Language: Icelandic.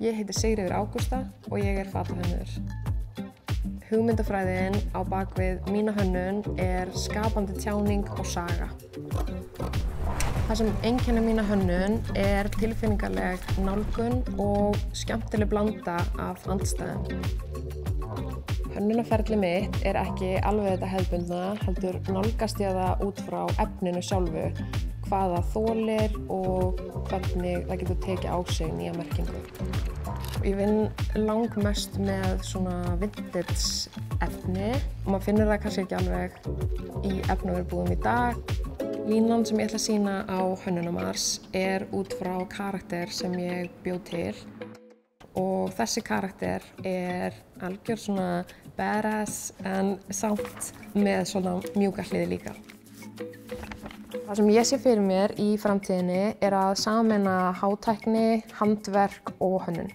Ég heiti Sigríður Ágústa og ég er fatahönnuður. Hugmyndafræðin á bakvið mína hönnun er skapandi tjáning og saga. Það sem einkennir mína hönnun er tilfinningarleg nálgun og skemmtileg blanda af andstæðum. Hönnunarferli mitt er ekki alveg þetta hefðbundna, heldur nálgast ég það út frá efninu sjálfu, hvað það þolir og hvernig það getur tekið á sig nýja merkingu. Ég vinn langmest með svona vintage efni og maður finnur það kannski ekki alveg í efnavörubúðum í dag. Línan sem ég ætla að sýna á Hönnunarmars er út frá karakter sem ég bjó til og þessi karakter er algjör svona badass en samt með svona mjúka hliði líka. Það sem ég sé fyrir mér í framtíðinni er að sameina hátækni, handverk og hönnun.